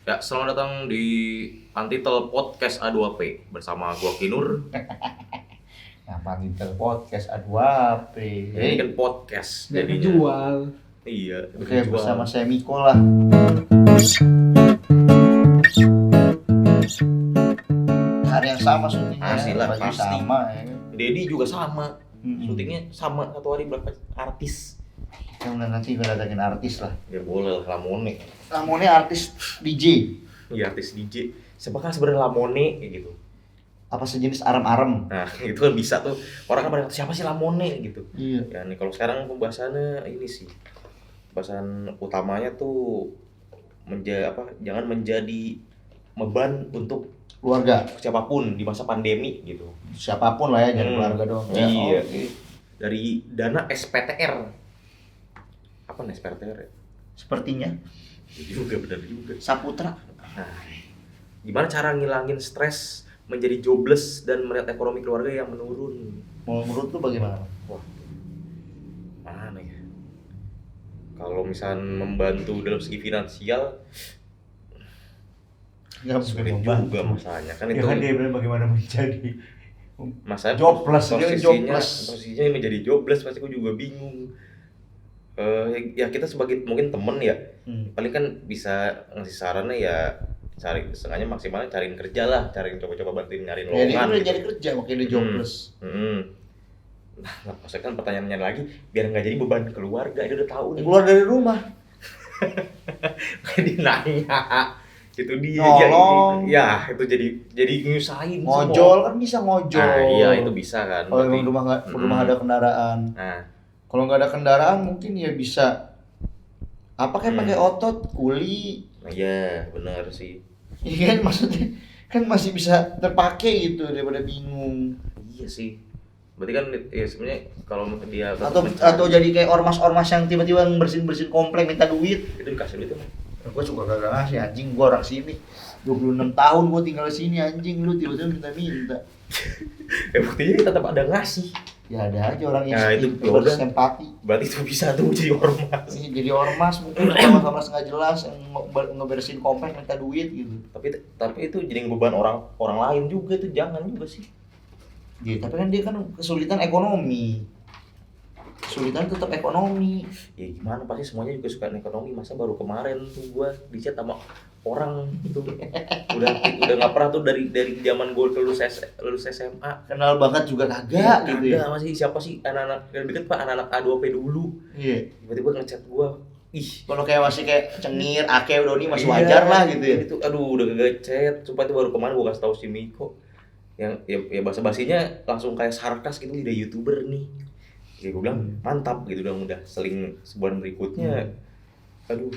Ya, selamat datang di Untitled Podcast A2P bersama gua Kinur. Apa titel podcast A2P? Ini kan podcast Biar jadinya. kejual. Iya, Oke, dijual. bersama saya Miko lah. Hari yang sama syutingnya, Pasti lah, baju pasti. sama ya. Dedi juga sama. Mm-mm. Syutingnya sama satu hari berapa artis? Yang nanti gue datangin artis lah. Ya boleh lah Lamone. Namanya artis DJ. Iya, artis DJ. Siapa kan sebenarnya Lamone kayak gitu. Apa sejenis arem-arem? Nah, itu kan bisa tuh. Orang kan pada siapa sih Lamone gitu. Iya. Ya nih kalau sekarang pembahasannya ini sih. Pembahasan utamanya tuh jangan menjadi beban untuk Keluarga. siapapun di masa pandemi gitu. Siapapun lah ya, jangan keluarga doang. Ya, Iya. oke. Dari dana SPTR. Apa nih SPTR ya? Sepertinya Juga benar juga. Saputra. Nah, gimana cara ngilangin stres menjadi jobless dan melihat ekonomi keluarga yang menurun? Menurut lu bagaimana? Wah, mana ya? Kalau misalnya membantu dalam segi finansial, Enggak sulit mungkin juga membantu. masalahnya kan Ya itu. kan dia bilang bagaimana menjadi Masalahnya Jobless, dia jobless. posisinya menjadi jobless pasti aku juga bingung. Ya kita sebagai mungkin temen ya, paling kan bisa ngasih sarannya ya cari setengahnya maksimalnya cariin kerja lah, cariin coba-coba bantuin nyariin Ya dia lowongan udah gitu. jadi kerja makanya dia jobless. Nah, maksudnya kan pertanyaannya lagi biar nggak jadi beban keluarga, dia udah tahu nih. Keluar dari rumah. Kayak dia nanya, itu dia Nolong. ya itu jadi nyusahin Ngojol semua. kan bisa ngojol. Nah, iya itu bisa kan. Kalau berarti. emang rumah ada kendaraan. Nah, Kalau nggak ada kendaraan mungkin ya bisa apa kayak Hmm. pakai otot, kuli. nah iya benar sih. Iya kan maksudnya kan masih bisa terpakai gitu daripada bingung. Iya sih. Berarti kan ya sebenarnya kalau dia tetap Atau mencari, atau jadi kayak ormas-ormas yang tiba-tiba bersin-bersin komplek minta duit. itu dikasih duit emang. Gue suka kagak ngasih anjing, gue orang sini 26 tahun gue tinggal di sini anjing, lu tiba-tiba minta-minta. Buktinya dia tetap ada ngasih. Ya ada aja orang yang Nah, itu berempati. yaudah. Berarti itu bisa tuh jadi ormas. Ini jadi ormas mungkin ormas nggak jelas yang ngebersihin komplek minta duit gitu. Tapi itu jadi beban orang lain juga, itu jangan juga sih. Ya, tapi kan dia kan kesulitan ekonomi. Kesulitan tetap ekonomi. Ya gimana, pasti semuanya juga suka ekonomi. Masa baru kemarin tuh gua di-chat sama orang itu udah nggak pernah tuh dari zaman gue lulus SMA. Kenal banget juga kagak gitu ya. Masih siapa sih anak-anak yang deket Pak, anak-anak A2P dulu. Iya. Tiba-tiba ngechat gua, ih Kalau kayak masih kayak cengir, ake, doni masih iya, wajar lah gitu ya. Itu aduh udah kagak chat, sumpah itu baru kemarin gua kasih tahu si Miko. Yang ya basa-basinya langsung kayak sarkas gitu, udah YouTuber nih. Jadi gua bilang mantap gitu, udah seling sebulan berikutnya. Aduh,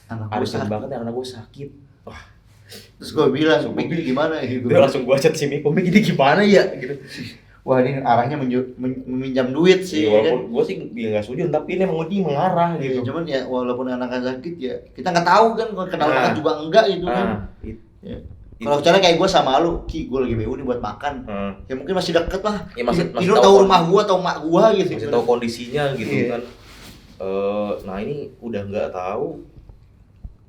Anak gue arisan sakit. banget ya, anak gua sakit. Wah, Terus gue bilang, Sumpah. Miki gimana ya gitu. udah langsung gua chat si Miko, Miki ini gimana ya gitu. Wah ini arahnya meminjam duit sih. Ya, kan? walaupun gua sih ya nggak setuju, tapi ini emang dia mengarah Iya, gitu. cuman ya walaupun anaknya sakit ya kita nggak tahu kan, kalau kenal Nah. banget juga enggak gitu kan. Ya. Kalau caranya kayak gue sama lu, Ki, gue lagi BU nih buat makan. Hmm. Ya mungkin masih deket lah. Ya, masih Lu tahu tahu kon- rumah gua atau mak gua gitu. masih tahu kondisinya gitu Iya. kan. Nah ini udah nggak tahu.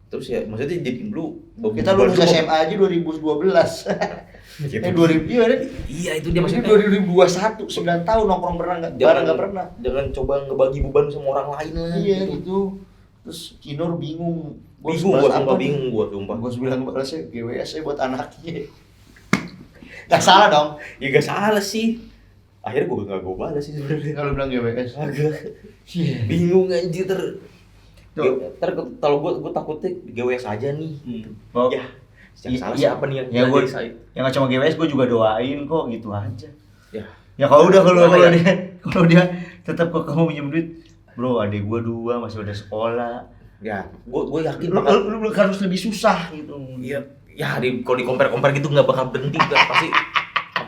Terus ya maksudnya jadi lu Kita lulus SMA aja 2012. gitu. 2000 iya kan? Iya itu dia Maksudnya maksudnya. 2021, 9 tahun nongkrong bareng nggak pernah. Jangan coba ngebagi beban sama orang lain lah. Iya gitu. Terus Kinur bingung. Bingung gua, sumpah bingung gua sumpah. Gue bilang balasnya GWS buat anaknya. Gak salah dong. Ya gak salah sih. Akhirnya gua nggak balas sih sebenarnya. Kalau bilang GWS. Agak Iya. bingung anjir Tuh. kalau gua takutnya GWS aja nih. Oh. Ya, yang Iya, salah iya. siapa nih yang Ya, gua- jadi saya? Yang nggak cuma GWS, gue juga doain kok gitu aja. Ya. Ya kalau Gimana ya? dia tetap kok kamu pinjam duit, bro, adik gue 2 masih udah sekolah. Ya, gua yakin Lu, bakal lu harus lebih susah gitu. iya. Ya, kalau di compare gitu nggak bakal berhenti kan pasti.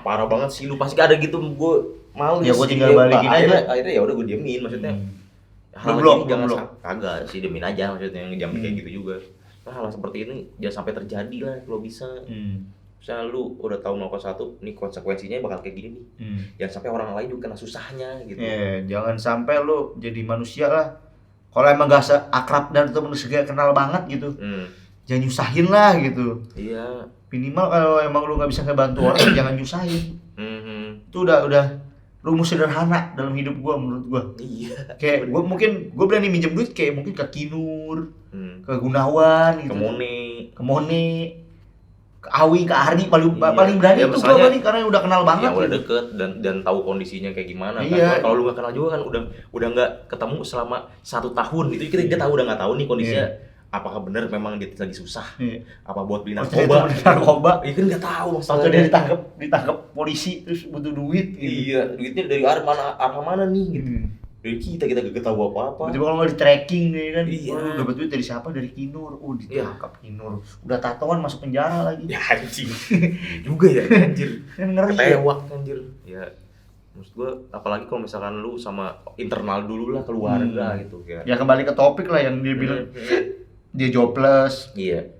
Parah banget sih lu, pasti ada gitu gue malu Ya, gua tinggal balikin aja. Akhirnya ya udah gue diemin maksudnya. Hal Lu blok, ini jangan lu blok. kagak sih, diemin aja maksudnya, yang diamin kayak gitu juga. Nah, hal seperti ini jangan sampai terjadi lah kalau bisa. Misalnya lu udah tahu melakukan satu, nih konsekuensinya bakal kayak gini nih. Jangan sampai orang lain juga kena susahnya gitu. Ya, jangan sampai lu jadi manusia lah. Kalau emang gak akrab dan atau manusia kenal banget gitu, jangan nyusahin lah gitu. Iya. Minimal kalau emang lu nggak bisa ngebantu orang jangan nyusahin. Itu udah rumus sederhana dalam hidup gua menurut gua. Iya. Kayak gua berani minjem duit kayak mungkin ke Kinur, ke Gunawan gitu. Ke Mone, ke Awi, ke Ardi paling berani ya, itu gua paling karena udah kenal banget. Ya udah deket dan tahu kondisinya kayak gimana iya. kan. Kalau lu nggak kenal juga kan udah nggak ketemu selama 1 tahun itu kita tahu udah nggak tahu nih kondisinya. Iya. Apakah benar memang dia lagi susah? Iya. Apa buat beli narkoba? Iya kan nggak tahu masalahnya. Atau dia ditangkap polisi terus butuh duit gitu. Iya, duitnya dari arah mana nih gitu. Dari kita gak tahu apa-apa. Tiba-tiba kalau nggak di tracking nih kan. Iya. Oh, dapat duit dari siapa? Dari Kinur. Oh, ditangkap Kinur. Udah tatoan masuk penjara lagi. Ya anjing. juga ya anjir. Kan ngeri. Ketewak anjir. Ya maksud gua apalagi kalau misalkan lu sama internal dulu lah keluarga gitu kan. Ya kembali ke topik lah yang dia bilang. Dia jobless. Iya.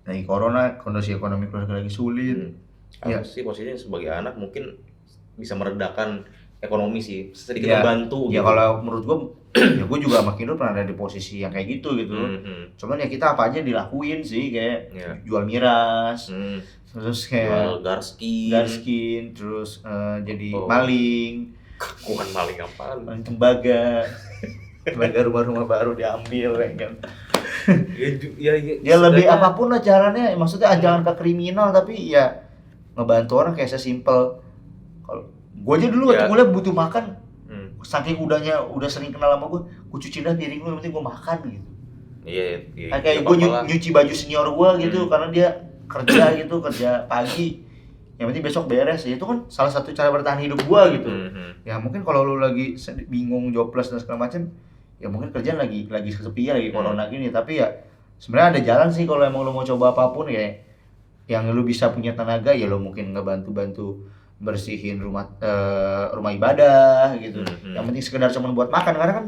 Lagi corona, kondisi ekonomi keluarga lagi sulit. Ya sih posisinya sebagai anak mungkin bisa meredakan ekonomi sih, sedikit membantu. Ya gitu. Kalau menurut gua, ya gua juga sama Kinur pernah ada di posisi yang kayak gitu. Cuman ya kita apa aja dilakuin sih kayak jual miras, terus kayak jual garskin, terus jadi maling. Bukan maling apaan? Maling tembaga rumah-rumah baru diambil kan. Ya lebih apapun lah caranya, maksudnya jangan ke kriminal tapi ya ngebantu orang kayak sesimpel. Kalau gue aja dulu waktu kuliah butuh makan, saking udah sering kenal sama gue cuci dah piring lu, yang penting gue makan gitu. Iya. Kayak gue nyuci baju senior gue gitu karena dia kerja pagi, yang penting besok beres. Ya itu kan salah satu cara bertahan hidup gue gitu. Ya mungkin kalau lu lagi bingung jobless dan segala macam, ya mungkin kerjaan lagi kesepian lagi corona gini, tapi ya sebenarnya ada jalan sih kalau emang lo mau coba apapun ya yang lu bisa punya tenaga ya lo mungkin ngebantu bersihin rumah ibadah gitu. Yang penting sekedar cuma buat makan karena kan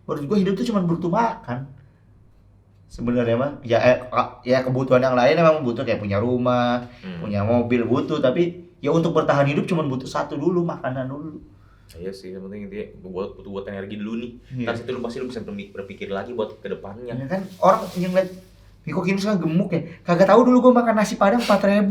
menurut gue hidup tuh cuma butuh makan sebenarnya mah. Ya kebutuhan yang lain emang butuh kayak punya rumah, punya mobil butuh, tapi ya untuk bertahan hidup cuma butuh satu dulu, makanan dulu. Iya sih, yang penting intinya buat energi dulu nih. Kan situ lu pasti lu bisa berpikir lagi buat kedepannya. Ya kan orang yang lihat Miko Kinur sekarang gemuk ya. Kagak tahu dulu gue makan nasi padang 4.000.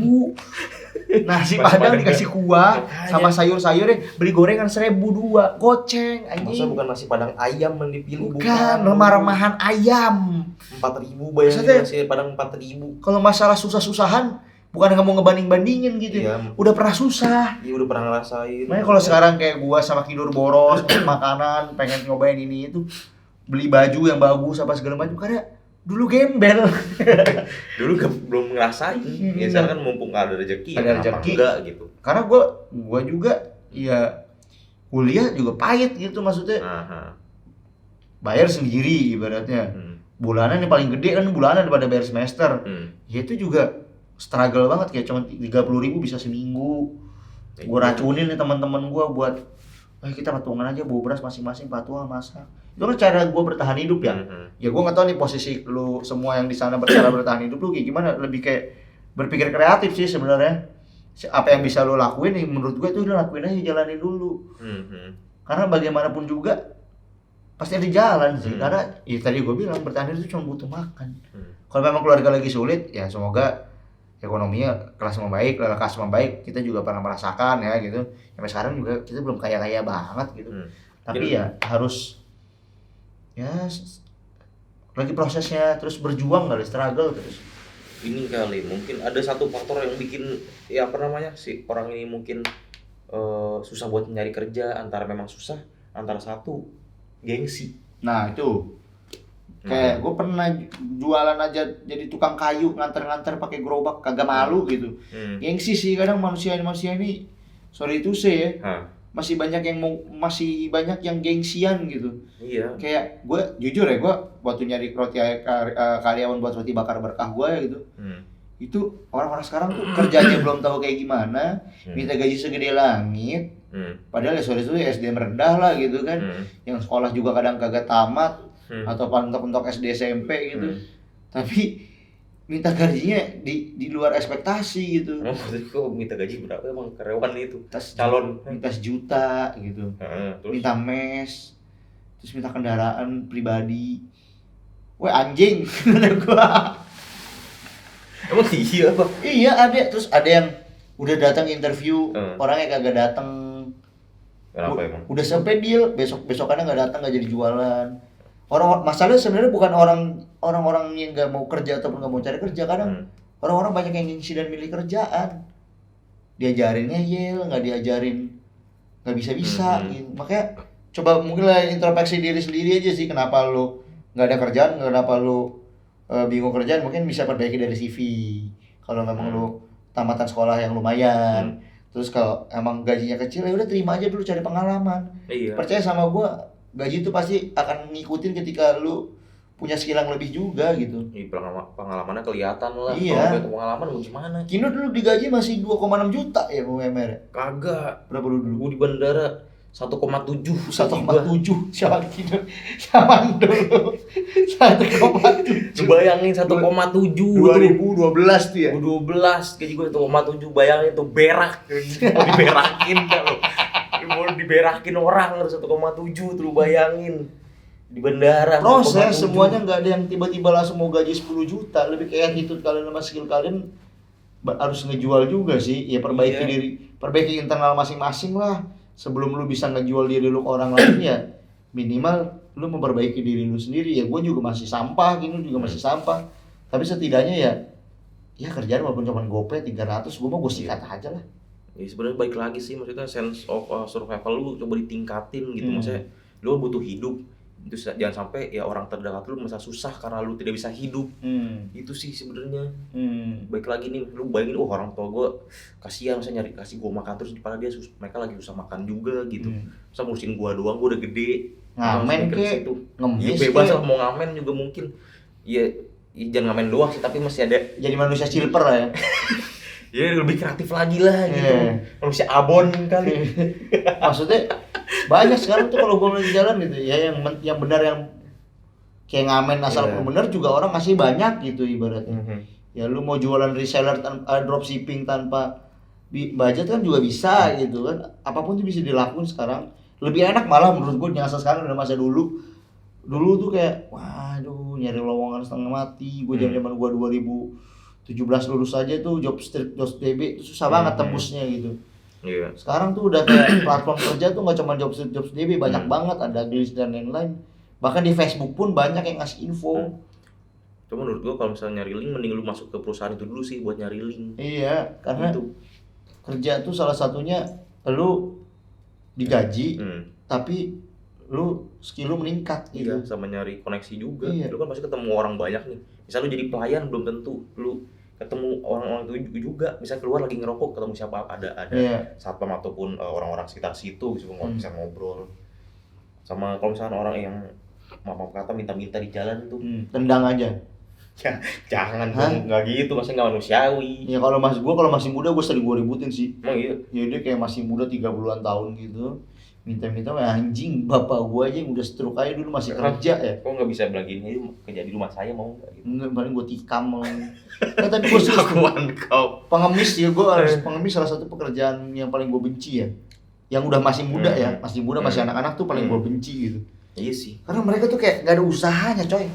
Nasi padang dikasih kuah sama sayur-sayurnya, beli gorengan 1.002, goceng anjing. Masa bukan nasi padang ayam yang dipilih? Bukan, remah-remahan ayam. 4.000 bayangin nasi padang 4.000. Kalau masalah susah-susahan bukan nggak mau ngebanding-bandingin gitu. Iya. Udah pernah susah. Iya, udah pernah ngerasain. Makanya kalau sekarang kayak gua sama Kinur boros makanan, pengen nyobain ini itu, beli baju yang bagus apa segala macam karena dulu gembel. Dulu belum ngerasain. Ya sekarang kan mumpung ada rezeki. Ada rezeki enggak gitu. Karena gua juga ya kuliah juga pahit gitu maksudnya. Bayar sendiri ibaratnya. Bulanan yang paling gede kan bulanan daripada bayar semester. Ya itu juga struggle banget, kayak cuma 30.000 bisa seminggu. Gue racunin nih teman-teman gue buat kita patungan aja bawa beras masing-masing, patungan masak. Itu kan cara gue bertahan hidup ya. Ya gue nggak tahu nih posisi lu semua yang di sana cara bertahan hidup lu kayak gimana, lebih kayak berpikir kreatif sih sebenarnya. Apa yang bisa lu lakuin nih menurut gue itu lu lakuin aja, jalanin dulu. Karena bagaimanapun juga pasti ada jalan sih. Karena ya tadi gue bilang bertahan hidup itu cuma butuh makan. Kalau memang keluarga lagi sulit ya semoga ekonominya lekas membaik, kita juga pernah merasakan ya gitu. Sampai sekarang juga kita belum kaya banget gitu. Tapi ya harus ya lagi prosesnya, terus berjuang kali, struggle terus. Ini kali mungkin ada satu faktor yang bikin ya apa namanya si orang ini mungkin susah buat nyari kerja, antara memang susah, antara satu gengsi. Nah itu kayak gue pernah jualan aja jadi tukang kayu, nganter-nganter pakai gerobak, kagak malu gitu. Gengsi sih kadang manusia ini, sorry itu sih ya, masih banyak yang gengsian gitu. Iya. Kayak gue jujur ya, gue waktu nyari roti karyawan buat roti bakar berkah gue ya gitu. Itu orang-orang sekarang tuh kerjanya belum tahu kayak gimana, minta gaji segede langit. Padahal ya sorry itu SDM rendah lah gitu kan. Yang sekolah juga kadang kagak tamat. Atau mentok SD SMP gitu. Tapi minta gajinya di luar ekspektasi gitu. Kok minta gaji berapa emang karyawan itu? Calon minta 1 juta gitu. Minta mes, terus minta kendaraan pribadi. Weh anjing, kata gua. Emang iya apa? Iya ada, terus ada yang udah datang interview, orangnya kagak datang. Kenapa emang? Udah sampai deal, besokannya nggak datang, nggak jadi jualan. Masalahnya sebenarnya bukan orang-orang yang nggak mau kerja ataupun nggak mau cari kerja, kadang orang-orang banyak yang ngisi dan milih kerjaan. Diajarinnya ngeyel, nggak diajarin nggak bisa gitu. Makanya coba mungkin lah introspeksi diri sendiri aja sih, kenapa lu nggak ada kerjaan, kenapa lu bingung kerjaan, mungkin bisa perbaiki dari CV. Kalau memang lu tamatan sekolah yang lumayan, terus kalau emang gajinya kecil ya udah terima aja dulu, cari pengalaman. Iya. Percaya sama gua, gaji itu pasti akan ngikutin ketika lu punya skill yang lebih juga gitu. Iya, pengalamannya kelihatan lah. Iya. Kalau pengalaman mau gimana? Kino dulu digaji masih 2,6 juta ya UMR. Kagak. Berapa dulu? Gua di bandara 1,7. 1,7 siapa Kino? Zaman dulu 1,7. Lu bayangin 1,7 2012 tuh ya. 2012 gaji gue 1,7, bayangin tuh berak. Mau diberakin dah lo. Mau diberakin orang 1,7 tuh lu bayangin. Di bandara. Proses 1,7. semuanya nggak ada yang tiba-tiba langsung mau gaji 10 juta. Lebih kayak attitude kalian sama skill kalian harus ngejual juga sih. Ya perbaiki diri, perbaiki internal masing-masing lah. Sebelum lu bisa ngejual diri lu ke orang lain ya minimal lu memperbaiki diri lu sendiri. Ya gue juga masih sampah, Gini juga masih sampah. Tapi setidaknya ya kerjaan walaupun cuma gope 300, gue mau gue sikat aja lah. Ya sebenarnya baik lagi sih, maksudnya sense of survival lu coba ditingkatin gitu. Maksudnya lu butuh hidup. Terus jangan sampai ya orang terdekat lu merasa susah karena lu tidak bisa hidup. Itu sih sebenarnya. Baik lagi nih, lu bayangin orang tua gue kasihan, misalnya nyari kasih gue makan terus padahal dia mereka lagi susah makan juga gitu. Masa ngurusin gue doang, gue udah gede. Ngamen kek, ngemis ya bebas lah mau ngamen juga mungkin. Ya jangan ngamen doang sih, tapi masih ada jadi manusia silver lah ya. Ya lebih kreatif lagi lah gitu. Manusia abon kali. Maksudnya banyak sekarang tuh kalau gue ngeliat di jalan gitu ya, yang benar, yang kayak ngamen asal benar juga orang masih banyak gitu ibaratnya. Ya lu mau jualan reseller dropshipping tanpa budget kan juga bisa gitu kan. Apapun tuh bisa dilakukan sekarang. Lebih enak malah menurut gue nyasa sekarang dari masa dulu. Dulu tuh kayak waduh nyari lowongan setengah mati. Gue zaman gue 2017 lulus aja tuh Jobstreet.db itu susah banget tembusnya gitu. Iya. Sekarang tuh udah kayak platform kerja tuh nggak cuma Jobstreet.db, banyak banget, ada Glitch dan lain-lain. Bahkan di Facebook pun banyak yang ngasih info. Cuma menurut gua kalau misalnya nyari link mending lu masuk ke perusahaan itu dulu sih buat nyari link. Iya, karena itu kerja tuh salah satunya lu digaji, tapi lu skill lu meningkat gitu. Iya, sama nyari koneksi juga. Iya. Lu kan pasti ketemu orang banyak nih. Misal lu jadi pelayan belum tentu lu ketemu orang-orang itu juga. Misal keluar lagi ngerokok ketemu siapa, ada satpam ataupun orang-orang sekitar situ bisa ngobrol. Sama kalau misalnya orang yang maaf kata minta-minta di jalan tuh tendang aja. Ya, jangan dong, nggak gitu, maksudnya nggak manusiawi. Ya kalau masih muda gue sering gue ributin sih. Emang iya? Ya dia kayak masih muda 30-an tahun gitu. Minta-minta anjing, bapak gue aja yang udah stroke aja dulu masih kerja ya. Kok nggak bisa bilang gini, kerja di rumah saya mau nggak gitu? Enggak, paling gue tikam mau. Nah, tapi gue sih pengemis ya, gue harus pengemis salah satu pekerjaan yang paling gue benci ya. Yang udah masih muda ya, masih anak-anak tuh paling gue benci gitu. Iya sih. Karena mereka tuh kayak gak ada usahanya coy.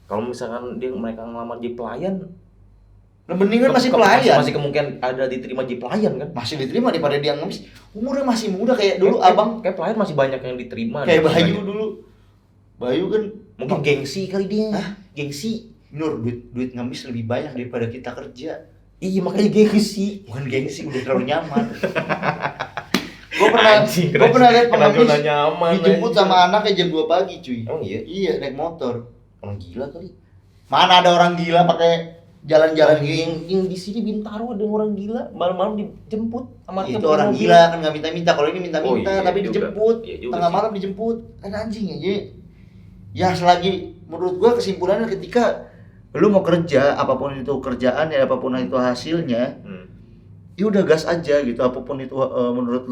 Kalau misalkan mereka ngelamar jadi pelayan, mendingan masih pelayan. Masih kemungkinan ada diterima jadi pelayan kan? Masih diterima daripada dia ngemis. Umurnya masih muda kayak dulu abang. Kayak pelayan masih banyak yang diterima. Kayak Bayu dulu. Bayu kan mungkin gengsi kali dia. Gengsi. Nur, duit ngemis lebih banyak daripada kita kerja. Iya makanya gengsi. Bukan gengsi, udah terlalu nyaman. Gue pernah lihat pengemis dijemput sama anaknya jam 2 pagi cuy. Oh iya? Iya, naik motor. Orang gila kali. Mana ada orang gila pakai jalan-jalan gini? Yang di sini Bintaro ada orang gila, malam-malam dijemput sama itu orang mobil. Gila kan nggak minta-minta. Kalau ini minta-minta tapi dijemput. Tengah malam dijemput. Kan anjing aja. Ya selagi menurut gua kesimpulannya ketika lu mau kerja, apapun itu kerjaan ya, apapun itu hasilnya, ya udah gas aja gitu. Apapun itu menurut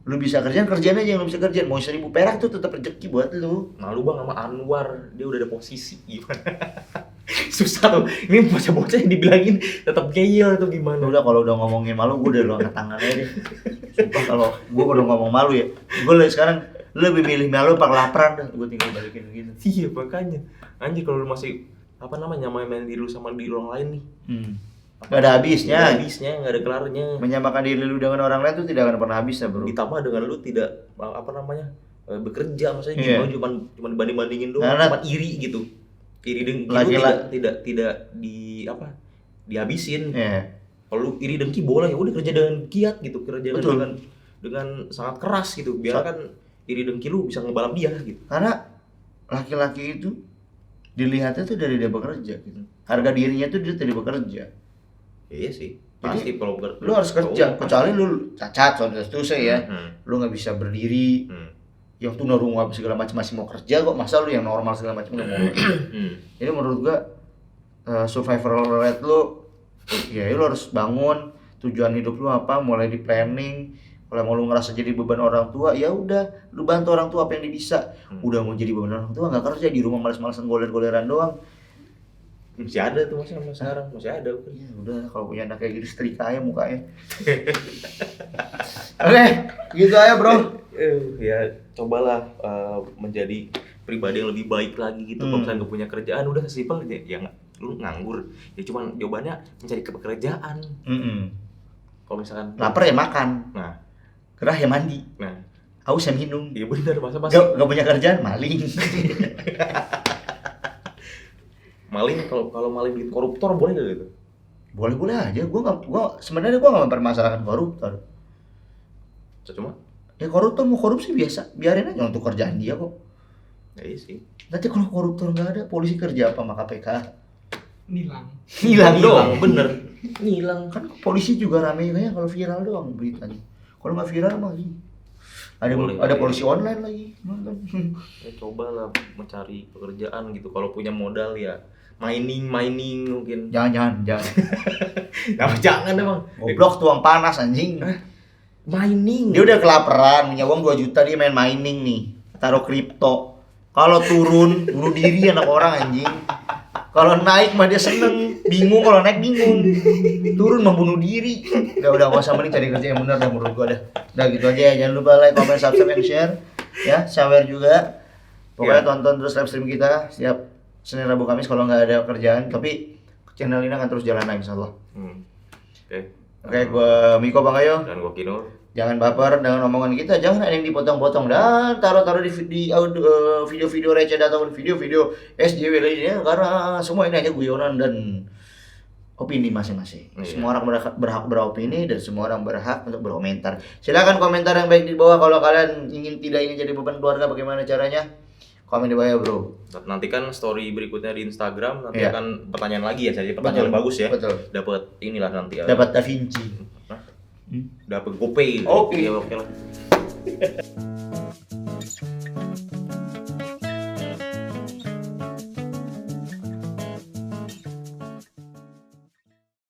lu bisa kerjaan aja yang lu bisa kerjaan. Mau 1.000 perak tuh tetap rezeki buat lu. Malu bang sama Anwar, dia udah ada posisi gimana? Susah tuh. Ini bocah-bocah yang dibilangin tetap ngeyel tuh gimana? Udah kalau udah ngomongin malu gue udah angkat tangannya deh. Sumpah kalau gue udah ngomong malu ya, gue sekarang lebih milih malu apa kelaparan dah. Gue tinggal balikin gitu. Iya makanya. Anjir kalau lu masih apa namanya, main diri lu sama diri orang lain nih. Gak ada habisnya. Gak ada habisnya, gak ada kelarnya. Menyamakan diri lu dengan orang lain tuh tidak akan pernah habis ya bro. Ditambah dengan lu tidak apa namanya bekerja, maksudnya Iya. gimana cuman banding-bandingin doang, Karena- cuma iri gitu. Iri dengki lu Lagi-lagi- tidak di apa? Dihabisin. Iya. Kalau lu iri dengki boleh, ya udah kerja dengan giat gitu, kerja Betul. dengan sangat keras gitu. Biar kan iri dengki lu bisa ngebalap dia gitu. Karena laki-laki itu dilihatnya tuh dari dia bekerja gitu. Harga dirinya tuh dia dari bekerja. Iya sih. Pasti kalau Lu harus kerja, kecuali lu cacat, contoh ya. Lu nggak bisa berdiri. Yang tuh rumah segala macam masih mau kerja kok, masa lu yang normal segala macam nggak mau. Jadi menurut gua survival rate lu ya lu harus bangun, tujuan hidup lu apa, mulai di planning. Kalau mau lu ngerasa jadi beban orang tua, ya udah lu bantu orang tua apa yang dia bisa. Udah mau jadi beban orang tua nggak kerja di rumah males-malesan goler-goleran doang. Masih ada tuh masih sampai sekarang, masih ada. Ya udah kalau punya anak kayak gitu setrika aja mukanya. Oke, gitu aja bro. Ya cobalah menjadi pribadi yang lebih baik lagi gitu. Kalau misalnya nggak punya kerjaan, udah simpel ya lu nganggur. Ya cuman jawabannya mencari pekerjaan. Kalau misalkan Lapar ya makan, nah gerah ya mandi, haus ya minum. iya benar, masa Gak punya kerjaan maling. maling, kalau maling duit koruptor boleh nggak gitu? Boleh aja, sebenarnya gua nggak mempermasalahkan koruptor. Cuma Ya koruptor mau korupsi biasa, biarin aja untuk kerjaan dia kok. ya iya sih. Nanti kalau koruptor nggak ada, polisi kerja apa sama KPK? Hilang Hilang dong. Bener. Ngilang. Kan polisi juga rame kayaknya kalau viral doang beritanya. Kalau nggak viral mah iya. Boleh. Ada polisi online lagi nonton. Ya cobalah mencari pekerjaan gitu. Kalau punya modal ya mining mungkin. Jangan. Nah, jangan emang. Goblok tuang panas anjing. Mining. Dia udah kelaparan, punya uang 2 juta dia main mining nih. Taruh kripto. Kalau turun bunuh diri anak orang anjing. Kalau naik mah dia seneng, bingung kalau naik bingung. Turun mah bunuh diri. Udah enggak usah, mending cari kerja yang benar dah menurut gua dah. Udah gitu aja ya. Jangan lupa like, comment, subscribe, and share. Ya, share juga. Pokoknya tonton terus live stream kita setiap Senin, Rabu, Kamis kalau nggak ada kerjaan. Tapi channel ini akan terus jalan lagi insyaallah. Oke, gua Miko Bang Ayo. Dan gua Kino. Jangan baper dengan omongan kita, jangan ada yang dipotong-potong dan taruh di video-video receh ataupun video-video SJW lainnya, karena semua ini hanya guyonan dan opini masing-masing. Iya. Semua orang berhak beropini dan semua orang berhak untuk berkomentar. Silakan komentar yang baik di bawah. Kalau kalian tidak ingin jadi beban keluarga, bagaimana caranya? Komen di bawah bro. Nantikan story berikutnya di Instagram, nanti Iya. akan pertanyaan lagi ya, jadi pertanyaan yang bagus ya. Betul. Dapat inilah nanti ya. Dapat Da Vinci. Dapat GoPay. Oke. Ya, oke lah.